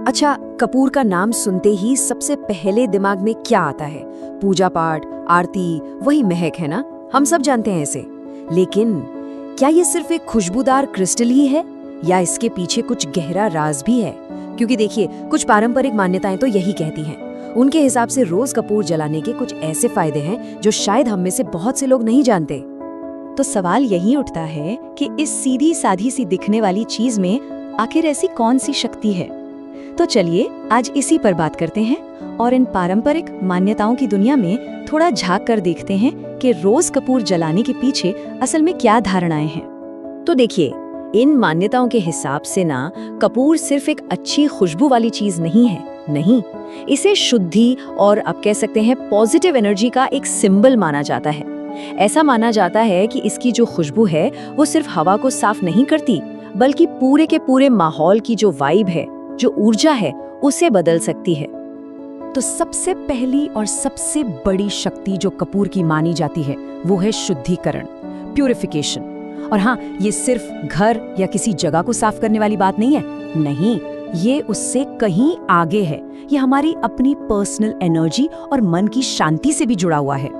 अच्छा, कपूर का नाम सुनते ही सबसे पहले दिमाग में क्या आता है? पूजा पाठ, आरती, वही महक है ना? हम सब जानते हैं इसे। लेकिन क्या ये सिर्फ एक खुशबूदार क्रिस्टल ही है या इसके पीछे कुछ गहरा राज भी है? क्योंकि देखिए, कुछ पारंपरिक मान्यताएं तो यही कहती हैं। उनके हिसाब से रोज कपूर जलाने के कुछ ऐसे फायदे हैं जो शायद हम में से बहुत से लोग नहीं जानते। तो सवाल यही उठता है कि इस सीधी साधी सी दिखने वाली चीज में आखिर ऐसी कौन सी शक्ति है? तो चलिए आज इसी पर बात करते हैं और इन पारंपरिक मान्यताओं की दुनिया में थोड़ा झांक कर देखते हैं कि रोज कपूर जलाने के पीछे असल में क्या धारणाएं हैं। तो देखिए, इन मान्यताओं के हिसाब से ना कपूर सिर्फ एक अच्छी खुशबू वाली चीज नहीं है। नहीं, इसे शुद्धि और आप कह सकते हैं पॉजिटिव एनर्जी का एक सिंबल माना जाता है। ऐसा माना जाता है कि इसकी जो खुशबू है वो सिर्फ हवा को साफ नहीं करती, बल्कि पूरे के पूरे माहौल की जो वाइब है, जो ऊर्जा है, उसे बदल सकती है। तो सबसे पहली और सबसे बड़ी शक्ति जो कपूर की मानी जाती है वो है शुद्धिकरण, प्यूरिफिकेशन। और हाँ, ये सिर्फ घर या किसी जगह को साफ करने वाली बात नहीं है। नहीं, ये उससे कहीं आगे है। ये हमारी अपनी पर्सनल एनर्जी और मन की शांति से भी जुड़ा हुआ है।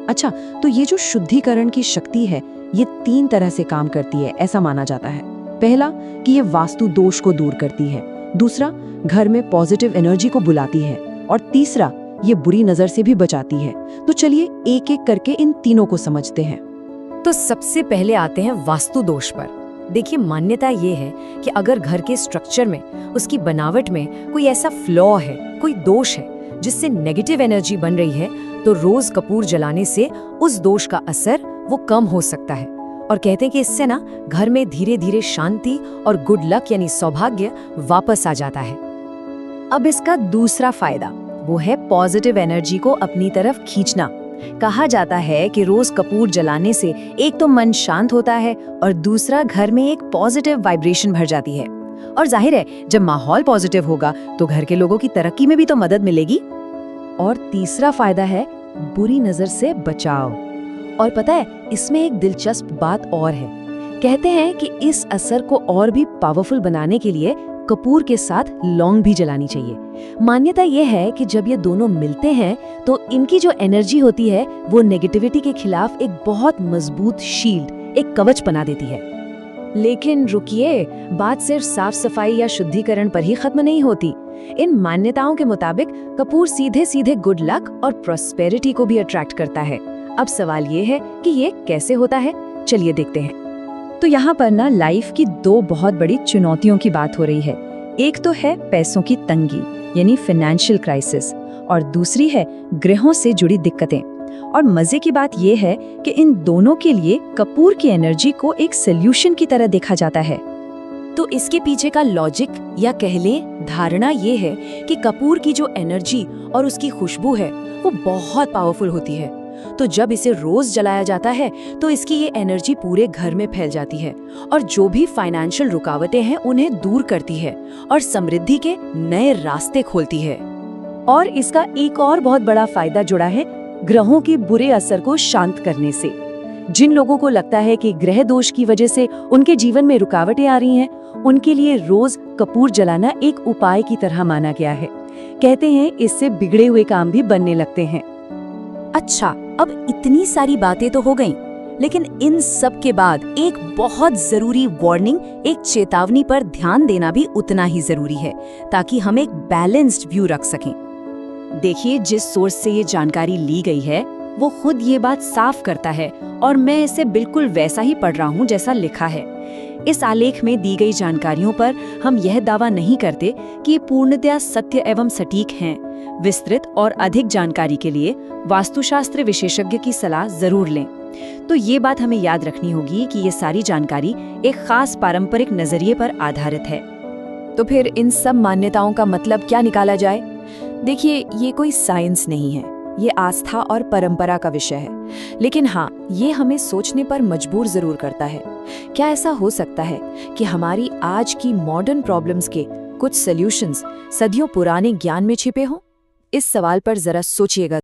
अच्छा, तो ये जो शुद्धिकरण की शक्ति है ये 3 तरह से काम करती है, ऐसा माना जाता है। पहला कि ये वास्तु दोष को दूर करती है, दूसरा घर में पॉजिटिव एनर्जी को बुलाती है, और तीसरा ये बुरी नजर से भी बचाती है। तो चलिए एक एक करके इन तीनों को समझते हैं। तो सबसे पहले आते हैं वास्तु दोष पर। देखिए, मान्यता ये है कि अगर घर के स्ट्रक्चर में, उसकी बनावट में कोई ऐसा फ्लॉ है, कोई दोष है जिससे नेगेटिव एनर्जी बन रही है, तो रोज कपूर जलाने से उस दोष का असर वो कम हो सकता है। और कहते हैं कि इससे ना घर में धीरे धीरे शांति और गुड लक यानी सौभाग्य वापस आ जाता है। अब इसका दूसरा फायदा वो है पॉजिटिव एनर्जी को अपनी तरफ खींचना। कहा जाता है कि रोज कपूर जलाने से एक तो मन शांत होता है और दूसरा घर में एक पॉजिटिव वाइब्रेशन भर जाती है। और जाहिर है, जब माहौल पॉजिटिव होगा तो घर के लोगों की तरक्की में भी तो मदद मिलेगी। और तीसरा फायदा है बुरी नजर से बचाव। और पता है, इसमें एक दिलचस्प बात और है। कहते हैं कि इस असर को और भी पावरफुल बनाने के लिए कपूर के साथ लौंग भी जलानी चाहिए। मान्यता यह है कि जब ये दोनों मिलते हैं तो इनकी जो एनर्जी होती है वो नेगेटिविटी के खिलाफ एक बहुत मजबूत शील्ड, एक कवच बना देती है। लेकिन रुकिए, बात सिर्फ साफ सफाई या शुद्धिकरण पर ही खत्म नहीं होती। इन मान्यताओं के मुताबिक कपूर सीधे सीधे गुड लक और प्रॉस्पेरिटी को भी अट्रैक्ट करता है। अब सवाल ये है कि ये कैसे होता है, चलिए देखते हैं। तो यहाँ पर ना लाइफ की 2 बहुत बड़ी चुनौतियों की बात हो रही है। एक तो है पैसों की तंगी यानी फाइनेंशियल क्राइसिस, और दूसरी है ग्रहों से जुड़ी दिक्कतें। और मजे की बात यह है कि इन दोनों के लिए कपूर की एनर्जी को एक सोल्यूशन की तरह देखा जाता है। तो इसके पीछे का लॉजिक या कह लें धारणा ये है कि कपूर की जो एनर्जी और उसकी खुशबू है वो बहुत पावरफुल होती है। तो जब इसे रोज जलाया जाता है तो इसकी ये एनर्जी पूरे घर में फैल जाती है और जो भी फाइनेंशियल रुकावटें हैं उन्हें दूर करती है और समृद्धि के नए रास्ते खोलती है। और इसका एक और बहुत बड़ा फायदा जुड़ा है ग्रहों के बुरे असर को शांत करने से। जिन लोगों को लगता है कि ग्रह दोष की वजह से उनके जीवन में रुकावटें आ रही हैं, उनके लिए रोज कपूर जलाना एक उपाय की तरह माना गया है। कहते हैं इससे बिगड़े हुए काम भी बनने लगते हैं। अच्छा, अब इतनी सारी बातें तो हो गईं, लेकिन इन सब के बाद एक बहुत जरूरी वार्निंग, एक चेतावनी पर ध्यान देना भी उतना ही जरूरी है ताकि हम एक बैलेंस्ड व्यू रख सकें। देखिए, जिस सोर्स से ये जानकारी ली गई है वो खुद ये बात साफ करता है और मैं इसे बिल्कुल वैसा ही पढ़ रहा हूँ जैसा लिखा है। इस आलेख में दी गई जानकारियों पर हम यह दावा नहीं करते कि ये पूर्णतया सत्य एवं सटीक हैं। विस्तृत और अधिक जानकारी के लिए वास्तुशास्त्र विशेषज्ञ की सलाह जरूर लें। तो ये बात हमें याद रखनी होगी कि ये सारी जानकारी एक खास पारंपरिक नजरिए पर आधारित है। तो फिर इन सब मान्यताओं का मतलब क्या निकाला जाए? देखिए, ये कोई साइंस नहीं है, ये आस्था और परंपरा का विषय है। लेकिन हाँ, ये हमें सोचने पर मजबूर जरूर करता है। क्या ऐसा हो सकता है कि हमारी आज की मॉडर्न प्रॉब्लम्स के कुछ सॉल्यूशंस सदियों पुराने ज्ञान में छिपे हों? इस सवाल पर जरा सोचिएगा।